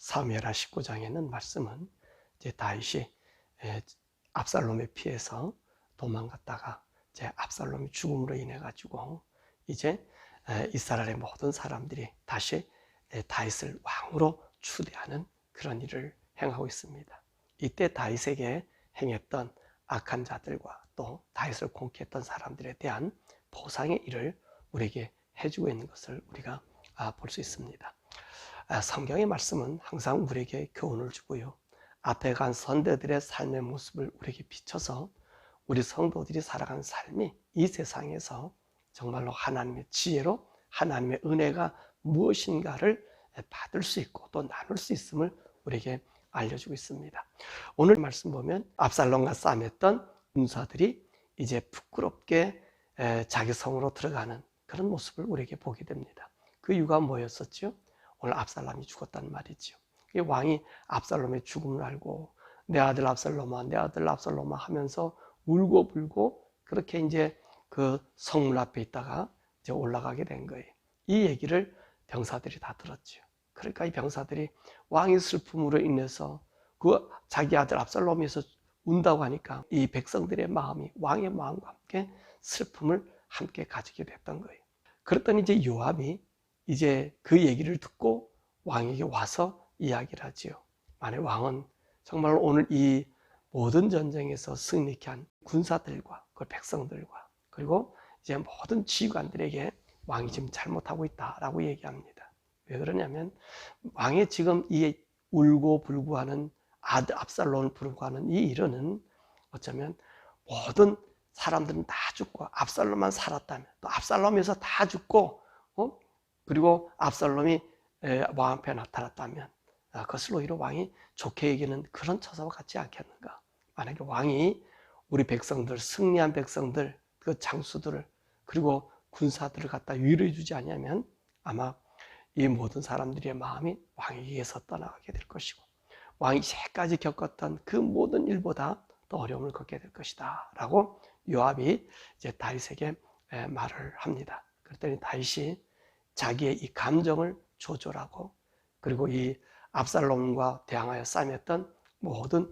사무엘하 19장에는 말씀은 이제 다윗이 압살롬에 피해서 도망갔다가 이제 압살롬이 죽음으로 인해 가지고 이제 이스라엘의 모든 사람들이 다시 다윗을 왕으로 추대하는 그런 일을 행하고 있습니다. 이때 다윗에게 행했던 악한 자들과 또 다윗을 공격했던 사람들에 대한 보상의 일을 우리에게 해주고 있는 것을 우리가 볼 수 있습니다. 성경의 말씀은 항상 우리에게 교훈을 주고요. 앞에 간 선대들의 삶의 모습을 우리에게 비춰서 우리 성도들이 살아가는 삶이 이 세상에서 정말로 하나님의 지혜로 하나님의 은혜가 무엇인가를 받을 수 있고 또 나눌 수 있음을 우리에게 알려주고 있습니다. 오늘 말씀 보면 압살롬과 싸움했던 군사들이 이제 부끄럽게 자기 성으로 들어가는 그런 모습을 우리에게 보게 됩니다. 그 이유가 뭐였었죠? 오늘 압살롬이 죽었단 말이죠. 왕이 압살롬의 죽음을 알고 내 아들 압살롬아, 내 아들 압살롬아 하면서 울고 불고 그렇게 이제 그 성문 앞에 있다가 이제 올라가게 된 거예요. 이 얘기를 병사들이 다 들었죠. 그러니까 이 병사들이 왕의 슬픔으로 인해서 그 자기 아들 압살롬에서 운다고 하니까 이 백성들의 마음이 왕의 마음과 함께 슬픔을 함께 가지게 됐던 거예요. 그랬더니 이제 요압이 이제 그 얘기를 듣고 왕에게 와서 이야기를 하지요. 만약 왕은 정말 오늘 이 모든 전쟁에서 승리케 한 군사들과 그 백성들과 그리고 이제 모든 지휘관들에게 왕이 지금 잘못하고 있다라고 얘기합니다. 왜 그러냐면 왕의 지금 이 울고 불고 하는 아들 압살롬을 부르고 하는 이 일은 어쩌면 모든 사람들은 다 죽고 압살롬만 살았다면 또 압살롬에서 다 죽고 그리고 압살롬이 왕 앞에 나타났다면 그것을 오히려 왕이 좋게 여기는 그런 처사와 같지 않겠는가. 만약에 왕이 우리 백성들, 승리한 백성들, 그 장수들을 그리고 군사들을 갖다 위로해 주지 않으면 아마 이 모든 사람들의 마음이 왕에게서 떠나가게 될 것이고 왕이 이제까지 겪었던 그 모든 일보다 더 어려움을 겪게 될 것이다 라고 요압이 이제 다윗에게 말을 합니다. 그랬더니 다윗이 자기의 이 감정을 조절하고 그리고 이 압살롬과 대항하여 싸움했던 모든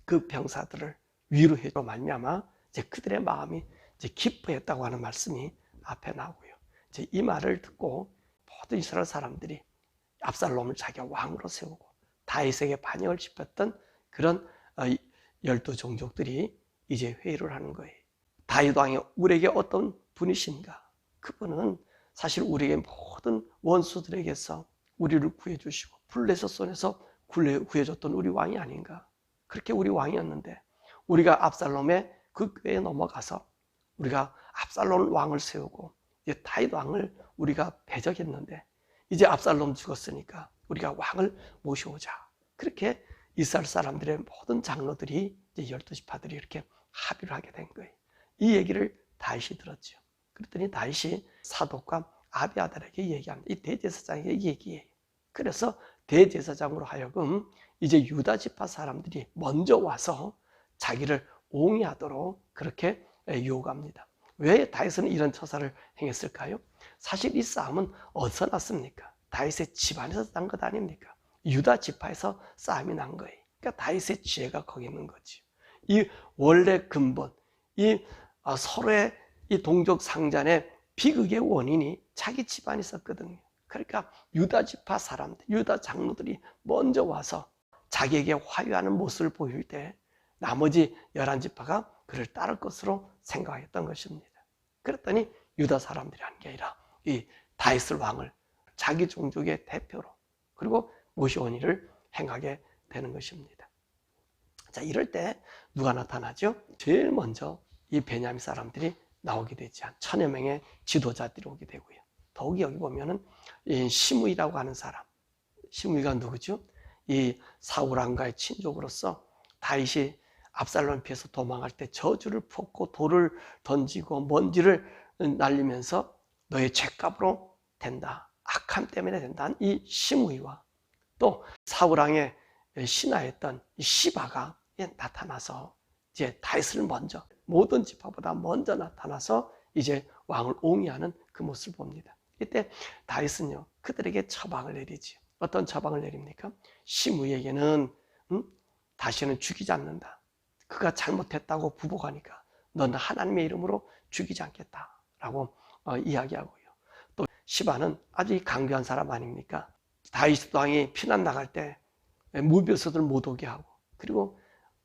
그 병사들을 위로해줘 말미암아 이제 그들의 마음이 이제 기뻐했다고 하는 말씀이 앞에 나오고요. 이제 이 말을 듣고 모든 이스라엘 사람들이 압살롬을 자기가 왕으로 세우고 다윗에게 반역을 짚었던 그런 12종족들이 이제 회의를 하는 거예요. 다윗 왕이 우리에게 어떤 분이신가? 그분은 사실 우리에게 모든 원수들에게서 우리를 구해주시고 블레셋 손에서 구해줬던 우리 왕이 아닌가. 그렇게 우리 왕이었는데 우리가 압살롬의 그 꾀에 넘어가서 우리가 압살롬 왕을 세우고 이제 다윗 왕을 우리가 배적했는데 이제 압살롬 죽었으니까 우리가 왕을 모셔오자. 그렇게 이스라엘 사람들의 모든 장로들이 이제 12지파들이 이렇게 합의를 하게 된 거예요. 이 얘기를 다윗이 들었죠. 그랬더니 다윗이 사독과 아비아달에게 얘기합니다. 이 대제사장에게 얘기해요. 그래서 대제사장으로 하여금 이제 유다 지파 사람들이 먼저 와서 자기를 옹이하도록 그렇게 요구합니다. 왜 다윗은 이런 처사를 행했을까요? 사실 이 싸움은 어디서 났습니까? 다윗의 집안에서 난 것 아닙니까? 유다 지파에서 싸움이 난 거예요. 그러니까 다윗의 지혜가 거기 있는 거지. 이 원래 근본, 이 서로의 이 동족 상잔의 비극의 원인이 자기 집안에 있었거든요. 그러니까 유다 지파 사람들, 유다 장로들이 먼저 와서 자기에게 화해하는 모습을 보일 때 나머지 11지파가 그를 따를 것으로 생각했던 것입니다. 그랬더니 유다 사람들이 한 게 아니라 이 다윗을 왕을 자기 종족의 대표로 그리고 모셔온 일을 행하게 되는 것입니다. 자, 이럴 때 누가 나타나죠? 제일 먼저 이 베냐민 사람들이 나오게 되지 한 1000여 명의 지도자들이 오게 되고요. 더욱이 여기 보면은 이 시므이라고 하는 사람, 시므이가 누구죠? 이 사울 왕가의 친족으로서 다윗이 압살롬 피해서 도망갈 때 저주를 푸었고 돌을 던지고 먼지를 날리면서 너의 죄값으로 된다, 악함 때문에 된다는 이 시므이와 또 사울 왕의 신하였던 이 시바가 나타나서 이제 다윗을 먼저 모든 지파보다 먼저 나타나서 이제 왕을 옹이하는 그 모습을 봅니다. 이때 다윗은요 그들에게 처방을 내리지. 어떤 처방을 내립니까? 시므에게는 다시는 죽이지 않는다. 그가 잘못했다고 부복하니까 너는 하나님의 이름으로 죽이지 않겠다라고 이야기하고요. 또 시바는 아주 강교한 사람 아닙니까? 다윗 왕이 피난 나갈 때 무벼슬을 못 오게 하고, 그리고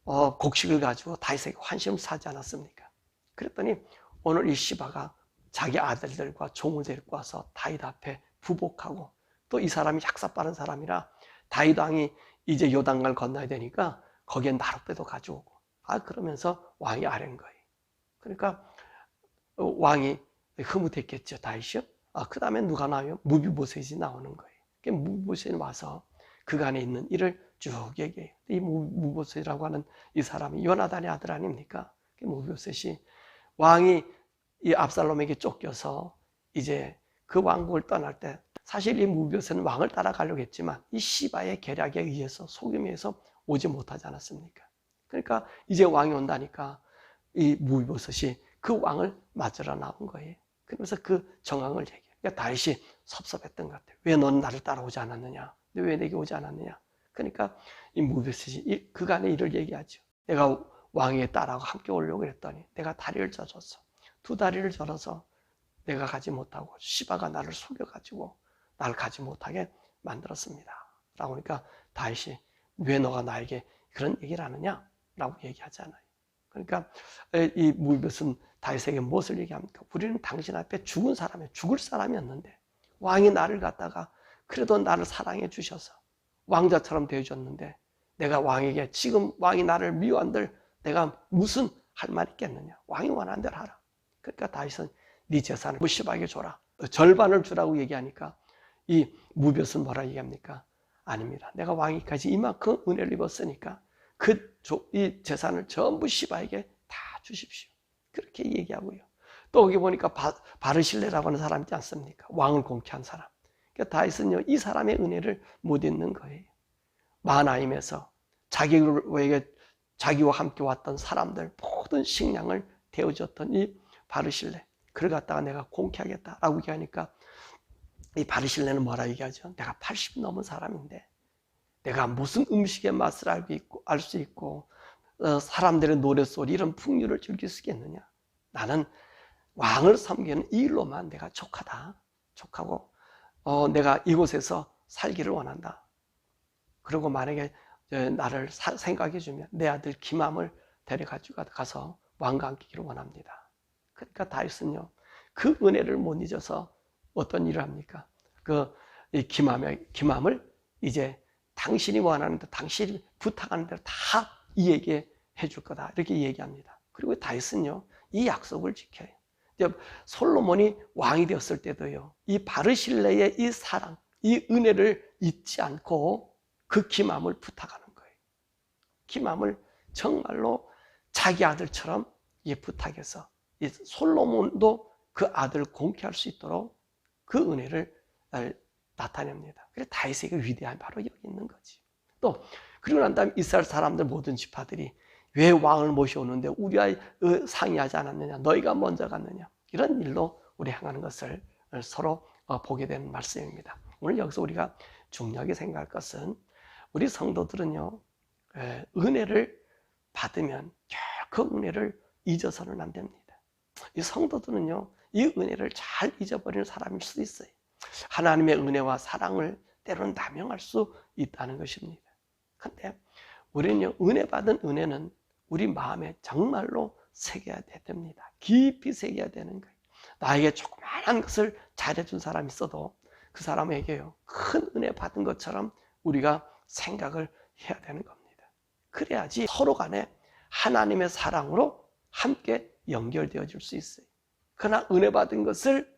곡식을 가지고 다윗에게 환심을 사지 않았습니까? 그랬더니 오늘 이 시바가 자기 아들들과 종을 데리고 와서 다윗 앞에 부복하고, 또 이 사람이 약사 빠른 사람이라 다윗 왕이 이제 요단강을 건너야 되니까 거기에 나룻배도 가져오고, 그러면서 왕이 아랜 거예요. 그러니까 왕이 흐뭇했겠죠, 다윗이요. 그 다음에 누가 나와요? 무비보셋이 나오는 거예요. 무비보셋이 와서 그간에 있는 일을 쭉 얘기해요. 이 무비보셋이라고 하는 이 사람이 요나단의 아들 아닙니까? 무비보셋이 왕이 이 압살롬에게 쫓겨서 이제 그 왕국을 떠날 때, 사실 이 무비보셋은 왕을 따라가려고 했지만 이 시바의 계략에 의해서, 속임에 의해서 오지 못하지 않았습니까? 그러니까 이제 왕이 온다니까 이 무비보셋이 그 왕을 맞으러 나온 거예요. 그러면서 그 정황을 얘기해요. 그러니까 다윗이 섭섭했던 것 같아요. 왜 너는 나를 따라오지 않았느냐? 왜 내게 오지 않았느냐? 그러니까 이 무비보셋이 그간의 일을 얘기하죠. 내가 왕에게 따라가 함께 오려고 했더니 내가 다리를 져줬어. 두 다리를 절어서 내가 가지 못하고 시바가 나를 속여가지고 나를 가지 못하게 만들었습니다. 라고 하니까 다윗이 왜 너가 나에게 그런 얘기를 하느냐? 라고 얘기하잖아요. 그러니까 이 무비보셋은 다윗에게 무엇을 얘기합니까? 우리는 당신 앞에 죽을 사람이었는데 왕이 나를 갖다가 그래도 나를 사랑해 주셔서 왕자처럼 대해줬는데, 내가 왕에게 지금 왕이 나를 미워한들 내가 무슨 할 말 있겠느냐? 왕이 원하는 대로 하라. 그러니까 다윗은 네 재산을 시바에게 줘라. 절반을 주라고 얘기하니까 이 무비보셋은 뭐라 얘기합니까? 아닙니다. 내가 왕이까지 이만큼 은혜를 입었으니까 이 재산을 전부 시바에게 다 주십시오. 그렇게 얘기하고요. 또 여기 보니까 바르실레라고 하는 사람 있지 않습니까? 왕을 공개한 사람. 그러니까 다윗은요, 이 사람의 은혜를 못 잊는 거예요. 마하나임에서 자기와 함께 왔던 사람들 모든 식량을 데워줬던 이 바르실레, 그를 갖다가 내가 공개하겠다라고 얘기하니까 이 바르실레는 뭐라 얘기하죠? 내가 80 넘은 사람인데 내가 무슨 음식의 맛을 알 수 있고 사람들의 노랫소리 이런 풍류를 즐길 수 있겠느냐? 나는 왕을 섬기는 이 일로만 내가 족하고 내가 이곳에서 살기를 원한다. 그리고 만약에 나를 생각해 주면 내 아들 기맘을 데려가지고 가서 왕과 함께기를 원합니다. 그러니까 다윗은요, 그 은혜를 못 잊어서 어떤 일을 합니까? 이 기맘을 이제 당신이 원하는데, 당신이 부탁하는 대로 다 이에게 해줄 거다, 이렇게 얘기합니다. 그리고 다윗은요, 이 약속을 지켜요. 솔로몬이 왕이 되었을 때도요, 이 바르실레의 이 사랑, 이 은혜를 잊지 않고 그 기맘을 부탁하는 거예요. 기맘을 정말로 자기 아들처럼 부탁해서 솔로몬도 그 아들을 공개할 수 있도록 그 은혜를 나타냅니다. 그래서 다윗의 위대함이 바로 여기 있는 거지. 또 그리고 난 다음에 이스라엘 사람들 모든 지파들이 왜 왕을 모셔오는데 우리와 상의하지 않았느냐, 너희가 먼저 갔느냐, 이런 일로 우리 행하는 것을 서로 보게 되는 말씀입니다. 오늘 여기서 우리가 중요하게 생각할 것은, 우리 성도들은요, 은혜를 받으면 그 은혜를 잊어서는 안 됩니다. 이 성도들은요, 이 은혜를 잘 잊어버리는 사람일 수도 있어요. 하나님의 은혜와 사랑을 때로는 남용할 수 있다는 것입니다. 그런데 우리는요, 은혜 받은 은혜는 우리 마음에 정말로 새겨야 됩니다. 깊이 새겨야 되는 거예요. 나에게 조그마한 것을 잘해준 사람이 있어도 그 사람에게요, 큰 은혜 받은 것처럼 우리가 생각을 해야 되는 겁니다. 그래야지 서로 간에 하나님의 사랑으로 함께 연결되어 줄 수 있어요. 그러나 은혜 받은 것을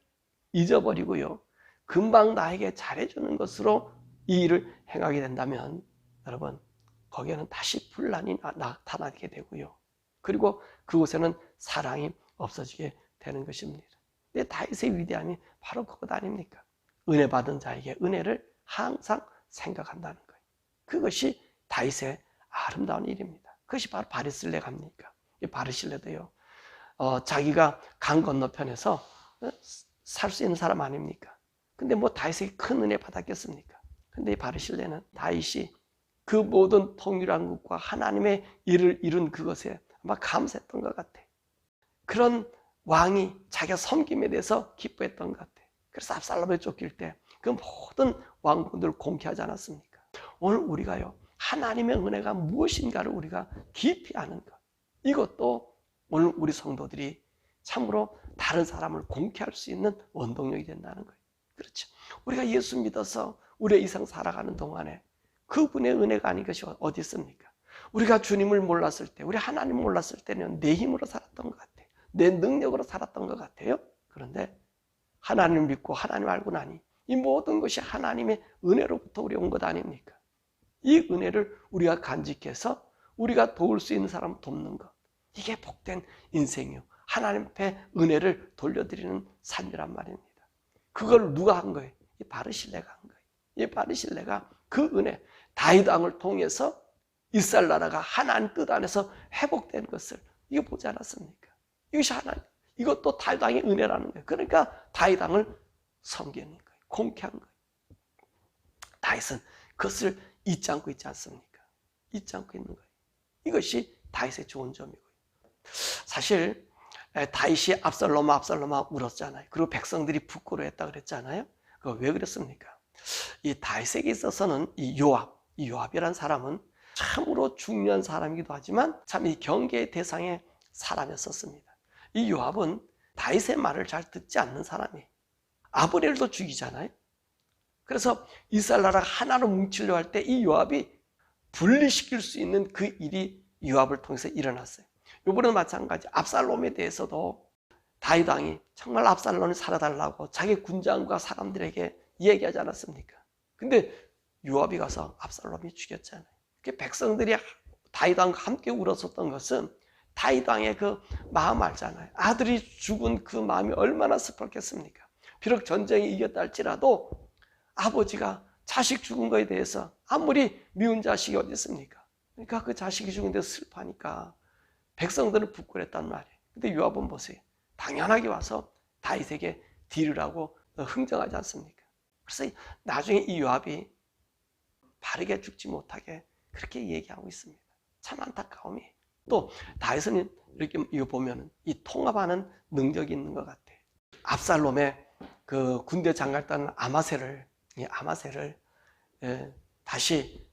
잊어버리고요, 금방 나에게 잘해주는 것으로 이 일을 행하게 된다면 여러분, 거기에는 다시 분란이 나타나게 되고요, 그리고 그곳에는 사랑이 없어지게 되는 것입니다. 근데 다윗의 위대함이 바로 그것 아닙니까? 은혜 받은 자에게 은혜를 항상 생각한다는 거예요. 그것이 다윗의 아름다운 일입니다. 그것이 바로 바르실레가 합니까? 이 바르실레도요, 자기가 강 건너편에서 살 수 있는 사람 아닙니까? 근데 뭐 다윗에게 큰 은혜 받았겠습니까? 근데 이 바르실레는 다윗이 그 모든 통일한 것과 하나님의 일을 이룬 그것에 아마 감사했던 것 같아. 그런 왕이 자기가 섬김에 대해서 기뻐했던 것 같아. 그래서 압살롬을 쫓길 때 그 모든 왕분들을 공개하지 않았습니까? 오늘 우리가요, 하나님의 은혜가 무엇인가를 우리가 깊이 아는 것, 이것도 오늘 우리 성도들이 참으로 다른 사람을 공개할 수 있는 원동력이 된다는 거예요. 그렇죠. 우리가 예수 믿어서 우리의 이상 살아가는 동안에 그분의 은혜가 아닌 것이 어디 있습니까? 우리가 주님을 몰랐을 때, 우리 하나님을 몰랐을 때는 내 힘으로 살았던 것 같아요. 내 능력으로 살았던 것 같아요. 그런데 하나님을 믿고 하나님을 알고 나니 이 모든 것이 하나님의 은혜로부터 우리 온 것 아닙니까? 이 은혜를 우리가 간직해서 우리가 도울 수 있는 사람을 돕는 것, 이게 복된 인생이요, 하나님 앞에 은혜를 돌려드리는 삶이란 말입니다. 그걸 누가 한 거예요? 이 바르실레가 한 거예요. 이 바르실레가 그 은혜, 다윗 왕을 통해서 이스라엘 나라가 하나님 뜻 안에서 회복된 것을 이거 보지 않았습니까? 이것이 하나님, 이것도 다윗 왕의 은혜라는 거예요. 그러니까 다윗 왕을 섬기는 거예요. 공개한 거예요. 다윗은 그것을 잊지 않고 있지 않습니까? 잊지 않고 있는 거예요. 이것이 다윗의 좋은 점이고요. 사실 다윗이 압살롬아 울었잖아요. 그리고 백성들이 부끄러워했다 그랬잖아요. 그거 왜 그랬습니까? 이 다윗에게 있어서는 이 요압이라는 사람은 참으로 중요한 사람이기도 하지만 참 이 경계의 대상의 사람이었습니다. 이 요압은 다윗의 말을 잘 듣지 않는 사람이에요. 아브넬도 죽이잖아요. 그래서 이스라엘 나라가 하나로 뭉치려 할 때 이 요압이 분리시킬 수 있는 그 일이 요압을 통해서 일어났어요. 이번에는 마찬가지, 압살롬에 대해서도 다윗 왕이 정말 압살롬을 살아달라고 자기 군장과 사람들에게 얘기하지 않았습니까? 근데 요압이 가서 압살롬이 죽였잖아요. 백성들이 다윗 왕과 함께 울었었던 것은 다윗 왕의 그 마음 알잖아요. 아들이 죽은 그 마음이 얼마나 슬펐겠습니까? 비록 전쟁에 이겼다 할지라도 아버지가 자식 죽은 거에 대해서 아무리 미운 자식이 어디 있습니까? 그러니까 그 자식이 죽은 데서 슬퍼하니까 백성들은 부끄러웠단 말이에요. 근데 요압은 보세요. 당연하게 와서 다윗에게 딜을 하고 흥정하지 않습니까? 그래서 나중에 이 요압이 바르게 죽지 못하게 그렇게 얘기하고 있습니다. 참 안타까움이에요. 또 다윗은 이렇게 이거 보면 이 통합하는 능력이 있는 것 같아요. 압살롬의 그 군대 장악단 아마새를 다시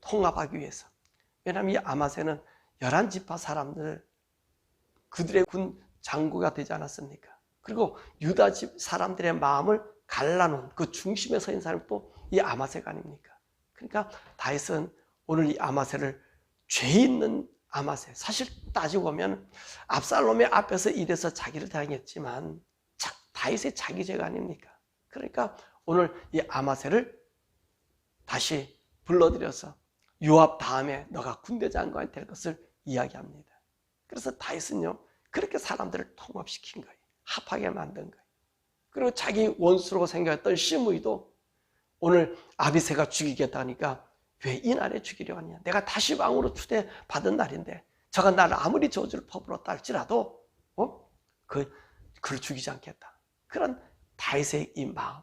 통합하기 위해서. 왜냐하면 이 아마새는 11지파 사람들, 그들의 군 장구가 되지 않았습니까? 그리고 유다 집 사람들의 마음을 갈라놓은 그 중심에 서 있는 사람이 또 이 아마새가 아닙니까? 그러니까 다윗은 오늘 이 아마새를, 죄 있는 아마새, 사실 따지고 보면 압살롬의 앞에서 이래서 자기를 당했지만 다윗의 자기 죄가 아닙니까? 그러니까 오늘 이 아마새를 다시 불러들여서 요압 다음에 너가 군대 장관이 될 것을 이야기합니다. 그래서 다윗은요, 그렇게 사람들을 통합시킨 거예요. 합하게 만든 거예요. 그리고 자기 원수로 생각했던 시므이도 오늘 아비새가 죽이겠다니까 왜 이 날에 죽이려 하냐? 내가 다시 왕으로 추대받은 날인데 저가 나를 아무리 저주를 퍼부었다 할지라도 그를 죽이지 않겠다. 그런 다윗의 이 마음,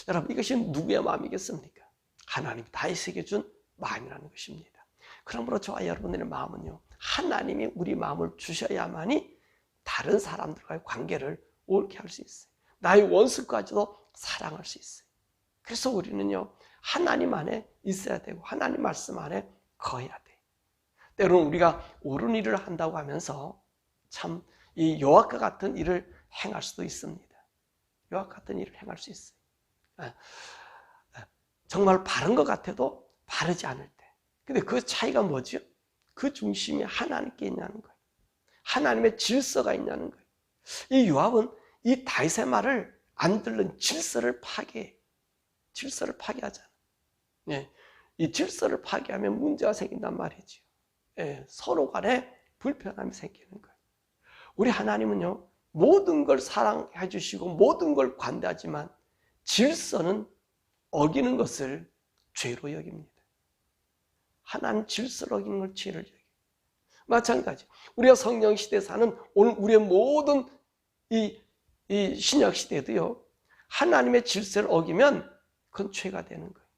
여러분, 이것이 누구의 마음이겠습니까? 하나님이 다윗에게 준 마음이라는 것입니다. 그러므로 저와 여러분들의 마음은요, 하나님이 우리 마음을 주셔야만이 다른 사람들과의 관계를 옳게 할 수 있어요. 나의 원수까지도 사랑할 수 있어요. 그래서 우리는요, 하나님 안에 있어야 되고 하나님 말씀 안에 거해야 돼요. 때로는 우리가 옳은 일을 한다고 하면서 참 이 요압과 같은 일을 행할 수도 있습니다. 요압 같은 일을 행할 수 있어요. 정말 바른 것 같아도 바르지 않을 때. 근데 그 차이가 뭐죠? 그 중심이 하나님께 있냐는 거예요. 하나님의 질서가 있냐는 거예요. 이 요압은 이 다윗의 말을 안 들은 질서를 파괴하잖아요. 예, 이 질서를 파괴하면 문제가 생긴단 말이죠. 예, 서로 간에 불편함이 생기는 거예요. 우리 하나님은요, 모든 걸 사랑해 주시고 모든 걸 관대하지만 질서는 어기는 것을 죄로 여깁니다. 하나님 질서를 어기는 걸 죄를 여겨요. 마찬가지, 우리가 성령 시대에 사는 오늘 우리의 모든 이 신약 시대도요, 하나님의 질서를 어기면 그건 죄가 되는 거예요.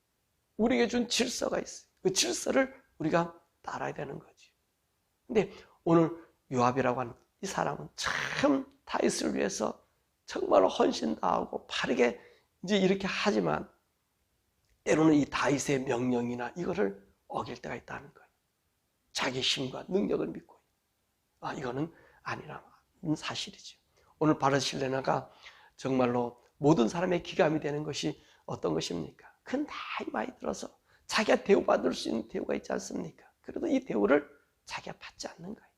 우리에게 준 질서가 있어요. 그 질서를 우리가 따라야 되는 거지. 근데 오늘 요압이라고 하는 이 사람은 참 다윗을 위해서 정말 헌신 다하고 바르게 이제 이렇게 하지만 때로는 이 다윗의 명령이나 이거를 어길 때가 있다는 거예요. 자기 힘과 능력을 믿고 이거는 아니라는 사실이죠. 오늘 바르실레나가 정말로 모든 사람의 기감이 되는 것이 어떤 것입니까? 그 나이 많이 들어서 자기가 대우받을 수 있는 대우가 있지 않습니까? 그래도 이 대우를 자기가 받지 않는 거예요.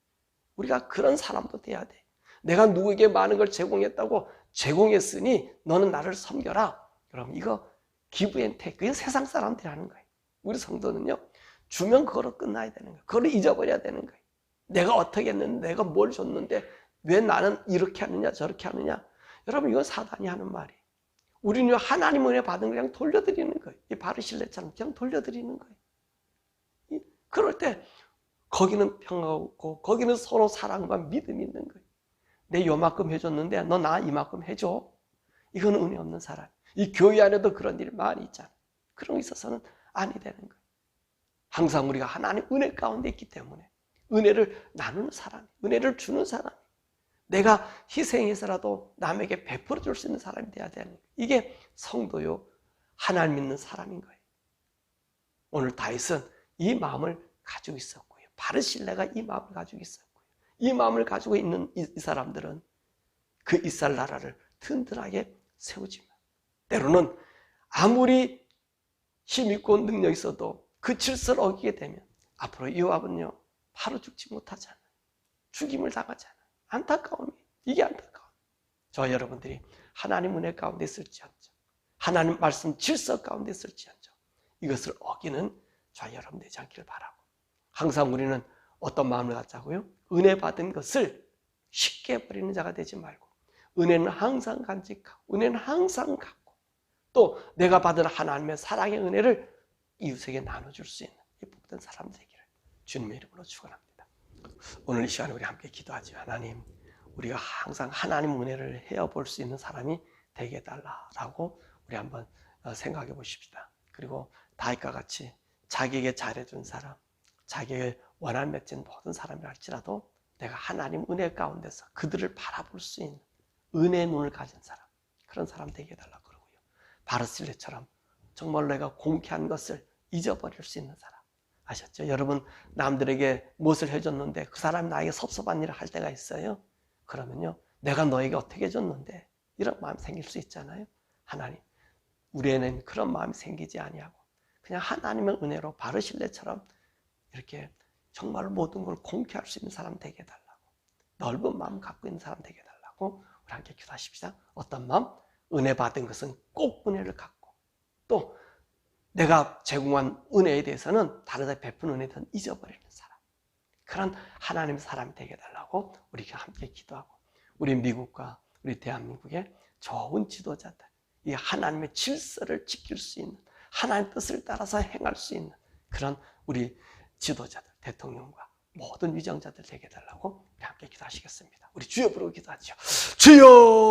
우리가 그런 사람도 돼야 돼. 내가 누구에게 많은 걸 제공했다고 제공했으니 너는 나를 섬겨라. 그럼 이거 give and take. 그게 세상 사람들이 하는 거예요. 우리 성도는요, 주면 그거로 끝나야 되는 거예요. 그걸 잊어버려야 되는 거예요. 내가 어떻게 했는데, 내가 뭘 줬는데 왜 나는 이렇게 하느냐 저렇게 하느냐. 여러분, 이건 사단이 하는 말이에요. 우리는 하나님 은혜 받은 거 그냥 돌려드리는 거예요. 이 바르실레처럼 그냥 돌려드리는 거예요. 그럴 때 거기는 평화가 없고 거기는 서로 사랑과 믿음이 있는 거예요. 내 요만큼 해줬는데 너 나 이만큼 해줘. 이건 은혜 없는 사람. 이 교회 안에도 그런 일이 많이 있잖아요. 그런 거 있어서는 아니 되는 거예요. 항상 우리가 하나님 은혜 가운데 있기 때문에 은혜를 나누는 사람, 은혜를 주는 사람, 내가 희생해서라도 남에게 베풀어 줄 수 있는 사람이 돼야 되는 거예요. 이게 성도요, 하나님 믿는 사람인 거예요. 오늘 다윗은 이 마음을 가지고 있었고요. 바르실레가 이 마음을 가지고 있었고요. 이 마음을 가지고 있는 이 사람들은 그 이스라엘 나라를 든든하게 세우지만 때로는 아무리 힘 있고 능력 있어도 그 질서를 어기게 되면 앞으로 요압은요 바로 죽지 못하잖아요. 죽임을 당하잖아요. 안타까움이 이게 안타까움. 저와 여러분들이 하나님 은혜 가운데 있을지언정, 하나님 말씀 질서 가운데 있을지언정 이것을 어기는 저와 여러분 되지 않기를 바라고, 항상 우리는 어떤 마음을 갖자고요? 은혜 받은 것을 쉽게 버리는 자가 되지 말고 은혜는 항상 간직하고 은혜는 항상 갖고 또 내가 받은 하나님의 사랑의 은혜를 이웃에게 나눠줄 수 있는 이 복된 사람 되기를 주님의 이름으로 축원합니다. 오늘 이 시간에 우리 함께 기도하죠. 하나님, 우리가 항상 하나님 은혜를 헤어볼 수 있는 사람이 되게 해달라라고 우리 한번 생각해 보십시다. 그리고 다윗과 같이 자기에게 잘해준 사람, 자기에게 원한 맺힌 모든 사람이라 할지라도 내가 하나님 은혜 가운데서 그들을 바라볼 수 있는 은혜의 눈을 가진 사람, 그런 사람 되게 해달라고 그러고요. 바르실레처럼 정말 내가 공개한 것을 잊어버릴 수 있는 사람. 아셨죠? 여러분, 남들에게 무엇을 해줬는데 그 사람이 나에게 섭섭한 일을 할 때가 있어요. 그러면요, 내가 너에게 어떻게 해줬는데 이런 마음이 생길 수 있잖아요. 하나님, 우리에는 그런 마음이 생기지 아니하고 그냥 하나님의 은혜로 바르실레처럼 이렇게 정말 모든 걸 공개할 수 있는 사람 되게 해달라고, 넓은 마음 갖고 있는 사람 되게 해달라고 우리 함께 기도하십시다. 어떤 마음? 은혜 받은 것은 꼭 은혜를 갖고 또 내가 제공한 은혜에 대해서는 다른 데 베푼 은혜에 대해서는 잊어버리는 사람, 그런 하나님의 사람이 되게 해달라고 우리가 함께 기도하고, 우리 미국과 우리 대한민국의 좋은 지도자들, 이 하나님의 질서를 지킬 수 있는, 하나님의 뜻을 따라서 행할 수 있는 그런 우리 지도자들, 대통령과 모든 위정자들 되게 해달라고 우리 함께 기도하시겠습니다. 우리 주여 부르고 기도하죠. 주여!